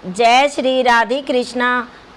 जय श्री राधे कृष्णा।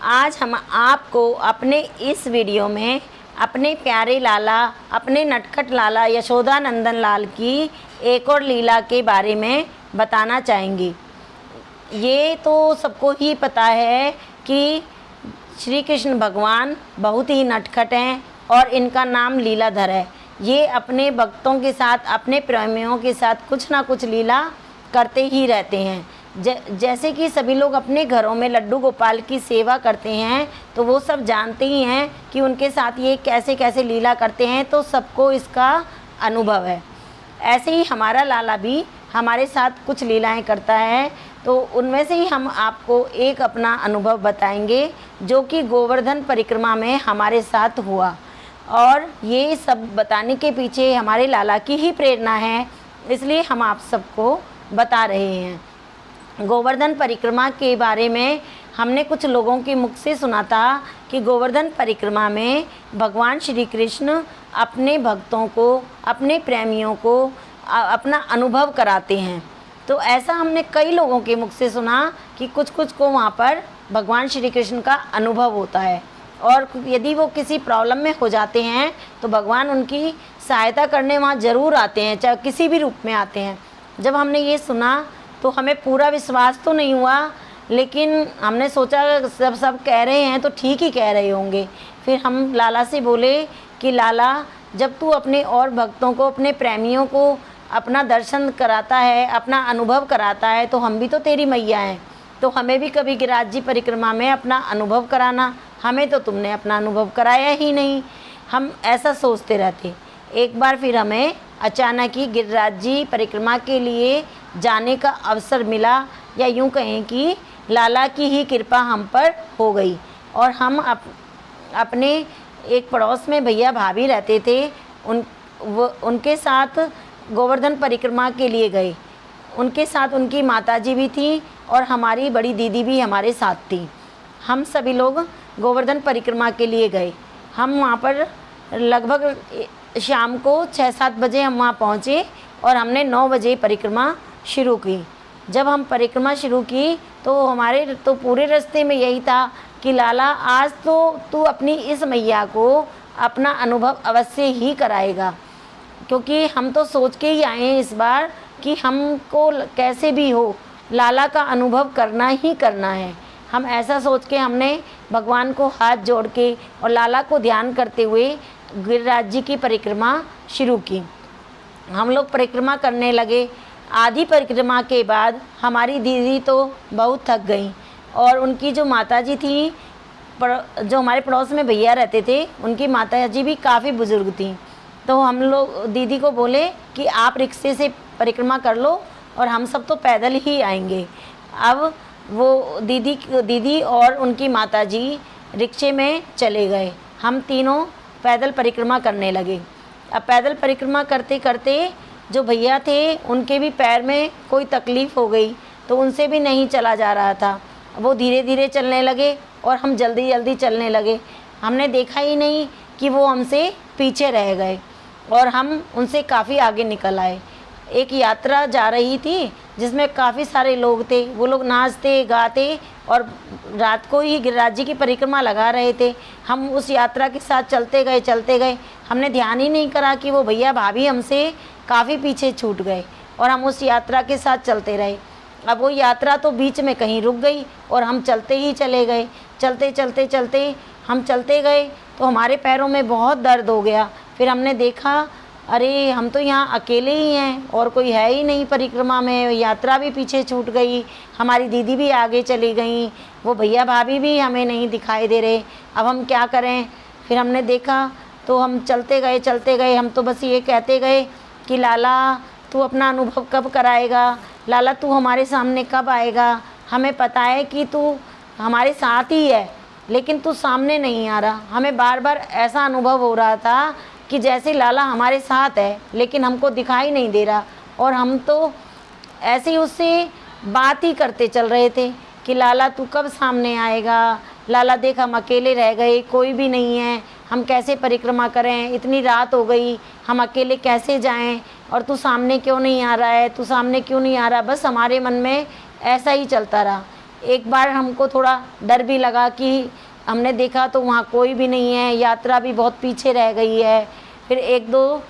आज हम आपको अपने इस वीडियो में अपने प्यारे लाला, अपने नटखट लाला यशोदा नंदन लाल की एक और लीला के बारे में बताना चाहेंगे। ये तो सबको ही पता है कि श्री कृष्ण भगवान बहुत ही नटखट हैं और इनका नाम लीलाधर है। ये अपने भक्तों के साथ, अपने प्रेमियों के साथ कुछ ना कुछ लीला करते ही रहते हैं। जैसे कि सभी लोग अपने घरों में लड्डू गोपाल की सेवा करते हैं, तो वो सब जानते ही हैं कि उनके साथ ये कैसे कैसे लीला करते हैं, तो सबको इसका अनुभव है। ऐसे ही हमारा लाला भी हमारे साथ कुछ लीलाएं करता है, तो उनमें से ही हम आपको एक अपना अनुभव बताएंगे जो कि गोवर्धन परिक्रमा में हमारे साथ हुआ। और ये सब बताने के पीछे हमारे लाला की ही प्रेरणा है, इसलिए हम आप सबको बता रहे हैं। गोवर्धन परिक्रमा के बारे में हमने कुछ लोगों के मुख से सुना था कि गोवर्धन परिक्रमा में भगवान श्री कृष्ण अपने भक्तों को, अपने प्रेमियों को अपना अनुभव कराते हैं। तो ऐसा हमने कई लोगों के मुख से सुना कि कुछ कुछ को वहाँ पर भगवान श्री कृष्ण का अनुभव होता है, और यदि वो किसी प्रॉब्लम में हो जाते हैं तो भगवान उनकी सहायता करने वहाँ ज़रूर आते हैं, चाहे किसी भी रूप में आते हैं। जब हमने ये सुना तो हमें पूरा विश्वास तो नहीं हुआ, लेकिन हमने सोचा सब कह रहे हैं तो ठीक ही कह रहे होंगे। फिर हम लाला से बोले कि लाला, जब तू अपने और भक्तों को, अपने प्रेमियों को अपना दर्शन कराता है, अपना अनुभव कराता है, तो हम भी तो तेरी मैया हैं, तो हमें भी कभी गिरिराज जी परिक्रमा में अपना अनुभव कराना। हमें तो तुमने अपना अनुभव कराया ही नहीं। हम ऐसा सोचते रहते। एक बार फिर हमें अचानक ही गिरिराज जी परिक्रमा के लिए जाने का अवसर मिला, या यूँ कहें कि लाला की ही कृपा हम पर हो गई। और हम अपने एक पड़ोस में भैया भाभी रहते थे, उनके साथ गोवर्धन परिक्रमा के लिए गए। उनके साथ उनकी माताजी भी थी और हमारी बड़ी दीदी भी हमारे साथ थी। हम सभी लोग गोवर्धन परिक्रमा के लिए गए। हम वहाँ पर लगभग शाम को 6-7 बजे हम वहाँ पहुँचे और हमने 9 बजे परिक्रमा शुरू की। जब हम परिक्रमा शुरू की तो हमारे तो पूरे रास्ते में यही था कि लाला, आज तो तू अपनी इस मैया को अपना अनुभव अवश्य ही कराएगा, क्योंकि हम तो सोच के ही आए हैं इस बार कि हमको कैसे भी हो लाला का अनुभव करना ही करना है। हम ऐसा सोच के हमने भगवान को हाथ जोड़ के और लाला को ध्यान करते हुए गिरिराज जी की परिक्रमा शुरू की। हम लोग परिक्रमा करने लगे। आधी परिक्रमा के बाद हमारी दीदी तो बहुत थक गई, और उनकी जो माताजी थी, जो हमारे पड़ोस में भैया रहते थे, उनकी माताजी भी काफ़ी बुज़ुर्ग थी। तो हम लोग दीदी को बोले कि आप रिक्शे से परिक्रमा कर लो और हम सब तो पैदल ही आएंगे। अब वो दीदी और उनकी माताजी रिक्शे में चले गए। हम तीनों पैदल परिक्रमा करने लगे। अब पैदल परिक्रमा करते करते जो भैया थे, उनके भी पैर में कोई तकलीफ़ हो गई, तो उनसे भी नहीं चला जा रहा था। वो धीरे धीरे चलने लगे और हम जल्दी जल्दी चलने लगे। हमने देखा ही नहीं कि वो हमसे पीछे रह गए और हम उनसे काफ़ी आगे निकल आए। एक यात्रा जा रही थी जिसमें काफ़ी सारे लोग थे। वो लोग नाचते गाते और रात को ही गिरिराज जी की परिक्रमा लगा रहे थे। हम उस यात्रा के साथ चलते गए। हमने ध्यान ही नहीं करा कि वो भैया भाभी हमसे काफ़ी पीछे छूट गए, और हम उस यात्रा के साथ चलते रहे। अब वो यात्रा तो बीच में कहीं रुक गई और हम चलते ही चले गए। चलते हम चलते गए तो हमारे पैरों में बहुत दर्द हो गया। फिर हमने देखा, अरे हम तो यहाँ अकेले ही हैं और कोई है ही नहीं परिक्रमा में। यात्रा भी पीछे छूट गई, हमारी दीदी भी आगे चली गई, वो भैया भाभी भी हमें नहीं दिखाई दे रहे। अब हम क्या करें? फिर हमने देखा तो हम चलते गए। हम तो बस ये कहते गए कि लाला, तू अपना अनुभव कब कराएगा? लाला, तू हमारे सामने कब आएगा? हमें पता है कि तू हमारे साथ ही है, लेकिन तू सामने नहीं आ रहा। हमें बार बार ऐसा अनुभव हो रहा था कि जैसे लाला हमारे साथ है, लेकिन हमको दिखाई नहीं दे रहा। और हम तो ऐसे ही उससे बात ही करते चल रहे थे कि लाला, तू कब सामने आएगा? लाला देख, हम अकेले रह गए, कोई भी नहीं है, हम कैसे परिक्रमा करें? इतनी रात हो गई, हम अकेले कैसे जाएं? और तू सामने क्यों नहीं आ रहा है? बस हमारे मन में ऐसा ही चलता रहा। एक बार हमको थोड़ा डर भी लगा कि हमने देखा तो वहाँ कोई भी नहीं है, यात्रा भी बहुत पीछे रह गई है। फिर एक दो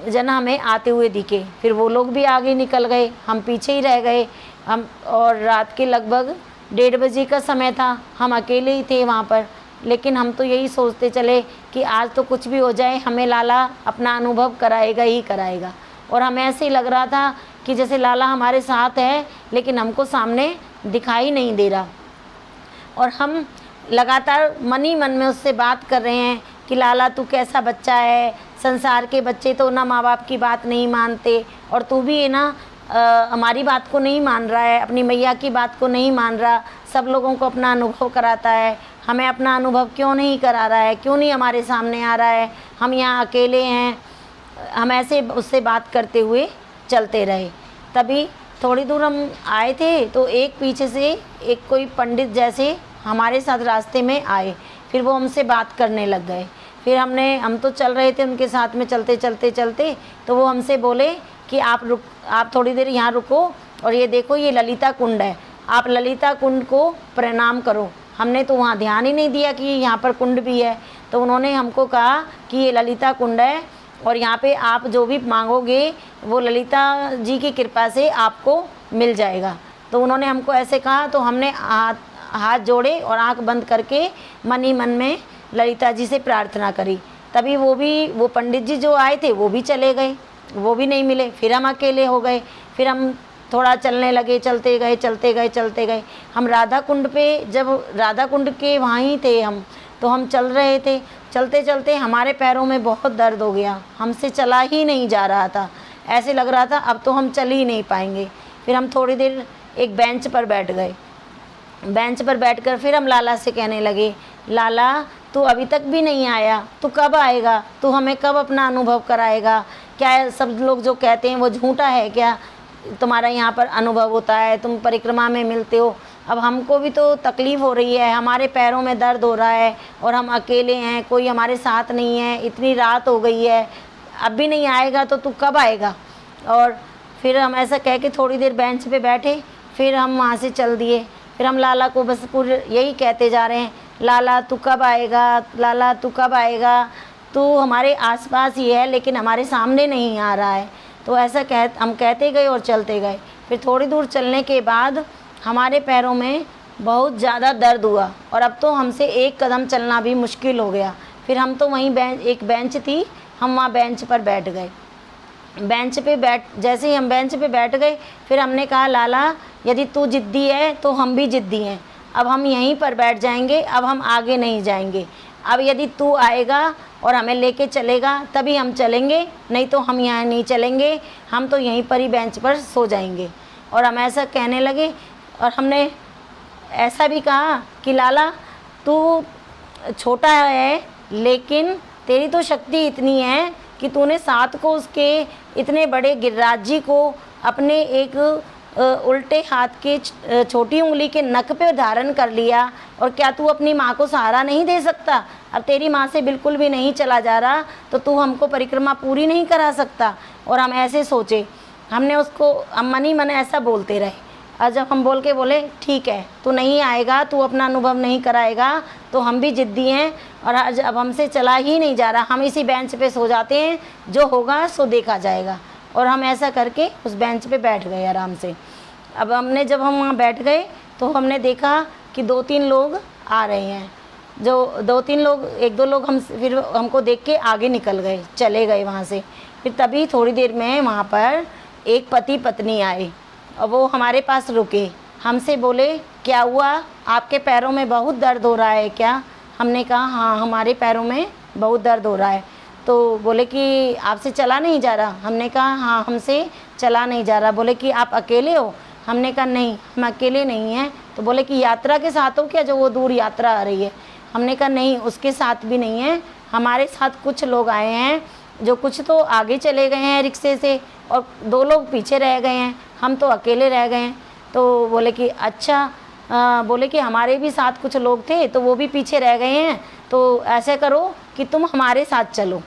जन हमें आते हुए दिखे, फिर वो लोग भी आगे निकल गए, हम पीछे ही रह गए। हम और रात के लगभग 1:30 बजे का समय था, हम अकेले ही थे वहाँ पर। लेकिन हम तो यही सोचते चले कि आज तो कुछ भी हो जाए, हमें लाला अपना अनुभव कराएगा ही कराएगा। और हमें ऐसे ही लग रहा था कि जैसे लाला हमारे साथ है, लेकिन हमको सामने दिखाई नहीं दे रहा। और हम लगातार मन ही मन में उससे बात कर रहे हैं कि लाला तू कैसा बच्चा है, संसार के बच्चे तो ना माँ बाप की बात नहीं मानते, और तू भी है ना हमारी बात को नहीं मान रहा है, अपनी मैया की बात को नहीं मान रहा, सब लोगों को अपना अनुभव कराता है, हमें अपना अनुभव क्यों नहीं करा रहा है, क्यों नहीं हमारे सामने आ रहा है, हम यहाँ अकेले हैं। हम ऐसे उससे बात करते हुए चलते रहे। तभी थोड़ी दूर हम आए थे तो एक पीछे से एक कोई पंडित जैसे हमारे साथ रास्ते में आए, फिर वो हमसे बात करने लग गए। फिर हम तो चल रहे थे उनके साथ में, चलते चलते चलते तो वो हमसे बोले कि आप थोड़ी देर यहाँ रुको, और ये देखो ये ललिता कुंड है, आप ललिता कुंड को प्रणाम करो। हमने तो वहाँ ध्यान ही नहीं दिया कि यहाँ पर कुंड भी है। तो उन्होंने हमको कहा कि ये ललिता कुंड है और यहाँ पे आप जो भी मांगोगे वो ललिता जी की कृपा से आपको मिल जाएगा। तो उन्होंने हमको ऐसे कहा, तो हमने हाथ जोड़े और आंख बंद करके मन ही मन में ललिता जी से प्रार्थना करी। तभी वो पंडित जी जो आए थे वो भी चले गए, वो भी नहीं मिले। फिर हम अकेले हो गए। फिर हम थोड़ा चलने लगे, चलते गए। हम राधा कुंड पे, जब राधा कुंड के वहाँ ही थे हम, तो हम चल रहे थे। चलते चलते हमारे पैरों में बहुत दर्द हो गया, हमसे चला ही नहीं जा रहा था। ऐसे लग रहा था अब तो हम चल ही नहीं पाएंगे। फिर हम थोड़ी देर एक बेंच पर बैठ गए। बेंच पर बैठकर फिर हम लाला से कहने लगे, लाला तू अभी तक भी नहीं आया, तू कब आएगा, तू हमें कब अपना अनुभव कराएगा? क्या सब लोग जो कहते हैं वो झूठा है क्या? तुम्हारा यहाँ पर अनुभव होता है, तुम परिक्रमा में मिलते हो। अब हमको भी तो तकलीफ़ हो रही है, हमारे पैरों में दर्द हो रहा है और हम अकेले हैं, कोई हमारे साथ नहीं है, इतनी रात हो गई है, अब भी नहीं आएगा तो तू कब आएगा? और फिर हम ऐसा कह के थोड़ी देर बेंच पे बैठे, फिर हम वहाँ से चल दिए। फिर हम लाला को बस पूरे यही कहते जा रहे हैं, लाला तू कब आएगा, लाला तू कब आएगा, तू हमारे आसपास ही है लेकिन हमारे सामने नहीं आ रहा है। तो ऐसा हम कहते गए और चलते गए। फिर थोड़ी दूर चलने के बाद हमारे पैरों में बहुत ज़्यादा दर्द हुआ और अब तो हमसे एक कदम चलना भी मुश्किल हो गया। फिर हम तो वहीं एक बेंच थी, हम वहाँ बेंच पर बैठ गए। जैसे ही हम बेंच पे बैठ गए, फिर हमने कहा, लाला यदि तू ज़िद्दी है तो हम भी ज़िद्दी हैं, अब हम यहीं पर बैठ जाएंगे, अब हम आगे नहीं जाएंगे। अब यदि तू आएगा और हमें लेके चलेगा तभी हम चलेंगे, नहीं तो हम यहाँ नहीं चलेंगे, हम तो यहीं पर ही बेंच पर सो जाएंगे। और हम ऐसा कहने लगे और हमने ऐसा भी कहा कि लाला तू छोटा है लेकिन तेरी तो शक्ति इतनी है कि तूने सात को उसके इतने बड़े गिरिराज जी को अपने एक उल्टे हाथ के छोटी उंगली के नख पे धारण कर लिया, और क्या तू अपनी माँ को सहारा नहीं दे सकता? अब तेरी माँ से बिल्कुल भी नहीं चला जा रहा तो तू हमको परिक्रमा पूरी नहीं करा सकता। और हम ऐसे सोचे, हमने उसको हम मन ही मन ऐसा बोलते रहे। और जब हम बोल के बोले ठीक है तू नहीं आएगा, तू अपना अनुभव नहीं कराएगा तो हम भी ज़िद्दी हैं और आज अब हमसे चला ही नहीं जा रहा, हम इसी बेंच पे सो जाते हैं, जो होगा सो देखा जाएगा। और हम ऐसा करके उस बेंच पे बैठ गए आराम से। अब जब हम वहाँ बैठ गए तो हमने देखा कि 2-3 लोग आ रहे हैं। जो 2-3 लोग, 1-2 लोग फिर हमको देख के आगे निकल गए, चले गए वहाँ से। फिर तभी थोड़ी देर में वहाँ पर एक पति पत्नी आए और वो हमारे पास रुके, हमसे बोले, क्या हुआ, आपके पैरों में बहुत दर्द हो रहा है क्या? हमने कहा हाँ हमारे पैरों में बहुत दर्द हो रहा है। तो बोले कि आपसे चला नहीं जा रहा? हमने कहा हाँ हमसे चला नहीं जा रहा। बोले कि आप अकेले हो? हमने कहा नहीं हम अकेले नहीं हैं। तो बोले कि यात्रा के साथ हो क्या, जो वो दूर यात्रा आ रही है? हमने कहा नहीं उसके साथ भी नहीं है, हमारे साथ कुछ लोग आए हैं, जो कुछ तो आगे चले गए हैं रिक्शे से और 2 लोग पीछे रह गए हैं, हम तो अकेले रह गए हैं। तो बोले कि अच्छा, बोले कि हमारे भी साथ कुछ लोग थे तो वो भी पीछे रह गए हैं, तो ऐसे करो कि तुम हमारे साथ चलो।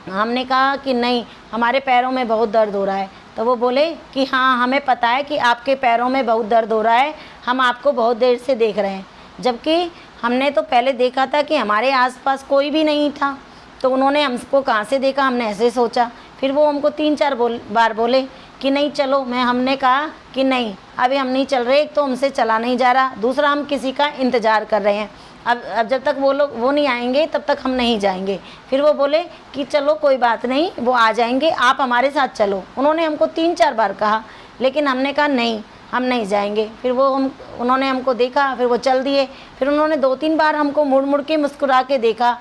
हमने कहा कि नहीं हमारे पैरों में बहुत दर्द हो रहा है। तो वो बोले कि हाँ, हमें पता है कि आपके पैरों में बहुत दर्द हो रहा है, हम आपको बहुत देर से देख रहे हैं। जबकि हमने तो पहले देखा था कि हमारे आसपास कोई भी नहीं था, तो उन्होंने हमको कहाँ से देखा, हमने ऐसे सोचा। फिर वो हमको 3-4 बार बोले कि नहीं चलो। हमने कहा कि नहीं, अभी हम नहीं चल रहे। एक तो हमसे चला नहीं जा रहा, दूसरा हम किसी का इंतज़ार कर रहे हैं। अब जब तक वो नहीं आएंगे तब तक हम नहीं जाएंगे। फिर वो बोले कि चलो कोई बात नहीं, वो आ जाएंगे, आप हमारे साथ चलो। उन्होंने हमको 3-4 बार कहा, लेकिन हमने कहा नहीं, हम नहीं जाएंगे। फिर उन्होंने हमको देखा, फिर वो चल दिए। फिर उन्होंने 2-3 बार हमको मुड़ मुड़ के मुस्कुरा के देखा,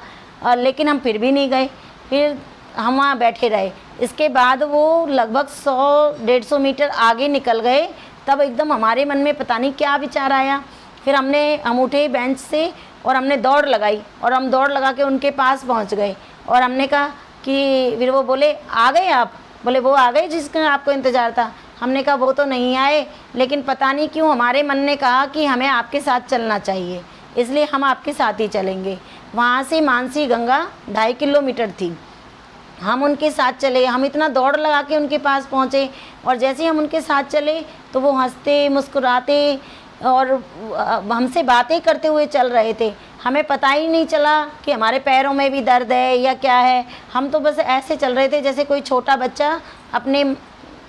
लेकिन हम फिर भी नहीं गए। फिर हम वहाँ बैठे रहे। इसके बाद वो लगभग 100-150 मीटर आगे निकल गए। तब एकदम हमारे मन में पता नहीं क्या विचार आया। फिर हम उठे बेंच से और हमने दौड़ लगाई, और हम दौड़ लगा के उनके पास पहुंच गए। और हमने कहा कि फिर वो बोले आ गए आप? बोले वो आ गए जिसका आपको इंतज़ार था। हमने कहा वो तो नहीं आए, लेकिन पता नहीं क्यों हमारे मन ने कहा कि हमें आपके साथ चलना चाहिए, इसलिए हम आपके साथ ही चलेंगे। वहाँ से मानसी गंगा 2.5 किलोमीटर थी। हम उनके साथ चले, हम इतना दौड़ लगा के उनके पास पहुँचे, और जैसे ही हम उनके साथ चले तो वो हंसते मुस्कुराते और हमसे बातें करते हुए चल रहे थे। हमें पता ही नहीं चला कि हमारे पैरों में भी दर्द है या क्या है। हम तो बस ऐसे चल रहे थे जैसे कोई छोटा बच्चा अपने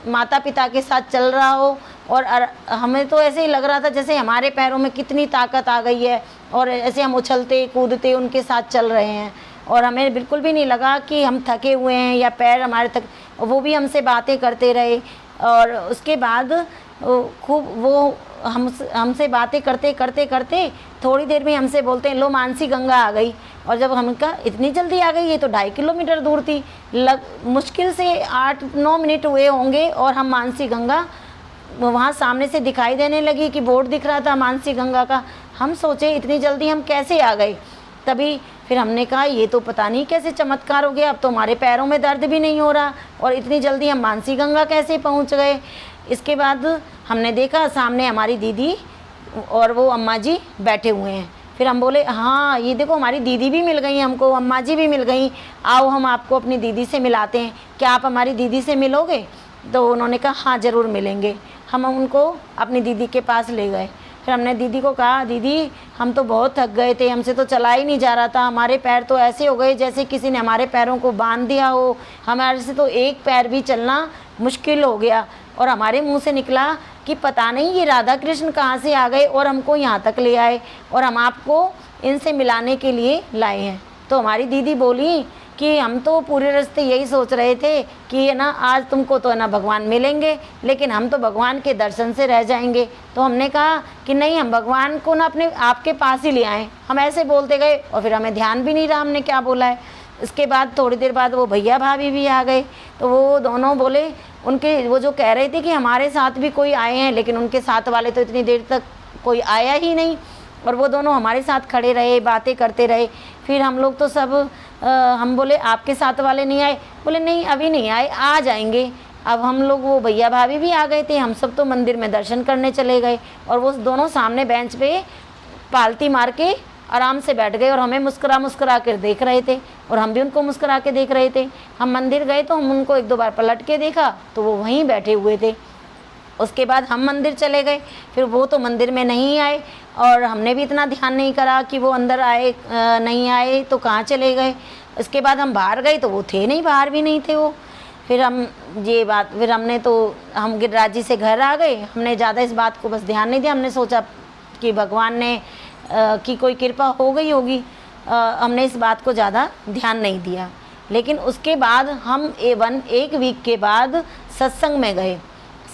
माता पिता के साथ चल रहा हो, और हमें तो ऐसे ही लग रहा था जैसे हमारे पैरों में कितनी ताकत आ गई है, और ऐसे हम उछलते कूदते उनके साथ चल रहे हैं। और हमें बिल्कुल भी नहीं लगा कि हम थके हुए हैं या पैर हमारे तक। वो भी हमसे बातें करते रहे, और उसके बाद खूब वो हमसे बातें करते करते करते थोड़ी देर में हमसे बोलते हैं लो मानसी गंगा आ गई। और जब हम कहा इतनी जल्दी आ गई, ये तो 2.5 किलोमीटर दूर थी, मुश्किल से 8-9 मिनट हुए होंगे, और हम मानसी गंगा वहाँ सामने से दिखाई देने लगी कि बोर्ड दिख रहा था मानसी गंगा का। हम सोचे इतनी जल्दी हम कैसे आ गए। तभी फिर हमने कहा ये तो पता नहीं कैसे चमत्कार हो गया, अब तो हमारे पैरों में दर्द भी नहीं हो रहा, और इतनी जल्दी हम मानसी गंगा कैसे पहुँच गए। इसके बाद हमने देखा सामने हमारी दीदी और वो अम्मा जी बैठे हुए हैं। फिर हम बोले हाँ ये देखो हमारी दीदी भी मिल गई, हमको अम्मा जी भी मिल गई, आओ हम आपको अपनी दीदी से मिलाते हैं, क्या आप हमारी दीदी से मिलोगे? तो उन्होंने कहा हाँ ज़रूर मिलेंगे। हम उनको अपनी दीदी के पास ले गए। फिर हमने दीदी को कहा दीदी हम तो बहुत थक गए थे, हमसे तो चला ही नहीं जा रहा था, हमारे पैर तो ऐसे हो गए जैसे किसी ने हमारे पैरों को बांध दिया हो, हमारे से तो एक पैर भी चलना मुश्किल हो गया। और हमारे मुंह से निकला कि पता नहीं ये राधा कृष्ण कहाँ से आ गए और हमको यहाँ तक ले आए, और हम आपको इनसे मिलाने के लिए लाए हैं। तो हमारी दीदी बोली कि हम तो पूरे रास्ते यही सोच रहे थे कि ये ना आज तुमको तो ना भगवान मिलेंगे, लेकिन हम तो भगवान के दर्शन से रह जाएंगे। तो हमने कहा कि नहीं, हम भगवान को ना अपने आपके पास ही ले आएँ। हम ऐसे बोलते गए, और फिर हमें ध्यान भी नहीं रहा हमने क्या बोला है। इसके बाद थोड़ी देर बाद वो भैया भाभी भी आ गए। तो वो दोनों बोले, उनके वो जो कह रहे थे कि हमारे साथ भी कोई आए हैं, लेकिन उनके साथ वाले तो इतनी देर तक कोई आया ही नहीं, और वो दोनों हमारे साथ खड़े रहे, बातें करते रहे। फिर हम लोग तो सब हम बोले आपके साथ वाले नहीं आए? बोले नहीं अभी नहीं आए, आ जाएंगे। अब हम लोग, वो भैया भाभी भी आ गए थे, हम सब तो मंदिर में दर्शन करने चले गए, और वो दोनों सामने बेंच पे पालती मार के आराम से बैठ गए, और हमें मुस्कुरा कर देख रहे थे, और हम भी उनको मुस्कुरा के देख रहे थे। हम मंदिर गए तो हम उनको 1-2 बार पलट के देखा तो वो वहीं बैठे हुए थे। उसके बाद हम मंदिर चले गए, फिर वो तो मंदिर में नहीं आए, और हमने भी इतना ध्यान नहीं करा कि वो अंदर आए नहीं आए तो कहाँ चले गए। इसके बाद हम बाहर गए तो वो थे नहीं, बाहर भी नहीं थे वो। फिर हम गिरिराज जी से घर आ गए। हमने ज़्यादा इस बात को बस ध्यान नहीं दिया, हमने सोचा कि भगवान ने की कोई कृपा हो गई होगी, हमने इस बात को ज़्यादा ध्यान नहीं दिया। लेकिन उसके बाद हम एक वीक के बाद सत्संग में गए।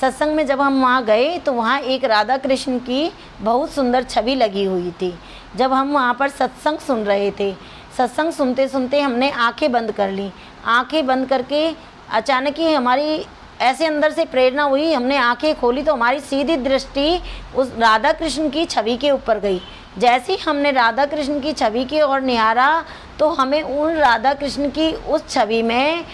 सत्संग में जब हम वहाँ गए तो वहाँ एक राधा कृष्ण की बहुत सुंदर छवि लगी हुई थी। जब हम वहाँ पर सत्संग सुन रहे थे, सत्संग सुनते सुनते हमने आंखें बंद कर ली। आंखें बंद करके अचानक ही हमारी ऐसे अंदर से प्रेरणा हुई, हमने आंखें खोली तो हमारी सीधी दृष्टि उस राधा कृष्ण की छवि के ऊपर गई। जैसे ही हमने राधा कृष्ण की छवि की ओर निहारा तो हमें उन राधा कृष्ण की उस छवि में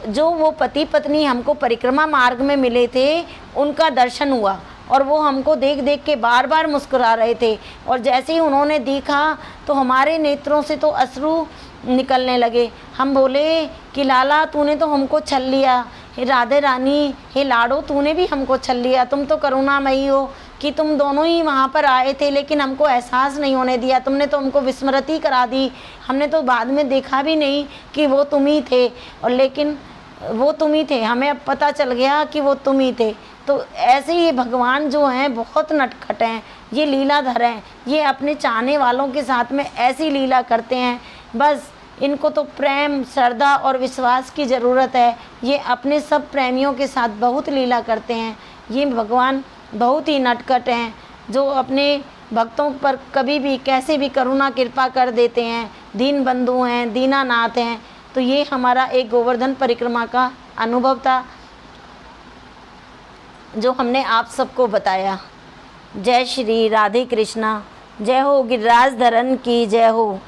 जो वो पति पत्नी हमको परिक्रमा मार्ग में मिले थे उनका दर्शन हुआ, और वो हमको देख देख के बार बार मुस्कुरा रहे थे। और जैसे ही उन्होंने देखा तो हमारे नेत्रों से तो अश्रु निकलने लगे। हम बोले कि लाला तूने तो हमको छल लिया, हे राधे रानी, हे लाडो, तूने भी हमको छल लिया। तुम तो करुणामयी हो कि तुम दोनों ही वहाँ पर आए थे, लेकिन हमको एहसास नहीं होने दिया। तुमने तो हमको विस्मृति करा दी। हमने तो बाद में देखा भी नहीं कि वो तुम ही थे, और लेकिन वो तुम ही थे। हमें अब पता चल गया कि वो तुम ही थे। तो ऐसे ही भगवान जो हैं बहुत नटखट हैं, ये लीलाधर हैं। ये अपने चाहने वालों के साथ में ऐसी लीला करते हैं, बस इनको तो प्रेम, श्रद्धा और विश्वास की ज़रूरत है। ये अपने सब प्रेमियों के साथ बहुत लीला करते हैं। ये भगवान बहुत ही नटखट हैं, जो अपने भक्तों पर कभी भी कैसे भी करुणा कृपा कर देते हैं। दीन बंधु हैं, दीनानाथ हैं। तो ये हमारा एक गोवर्धन परिक्रमा का अनुभव था, जो हमने आप सबको बताया। जय श्री राधे कृष्णा। जय हो गिरिराज धरन की जय हो।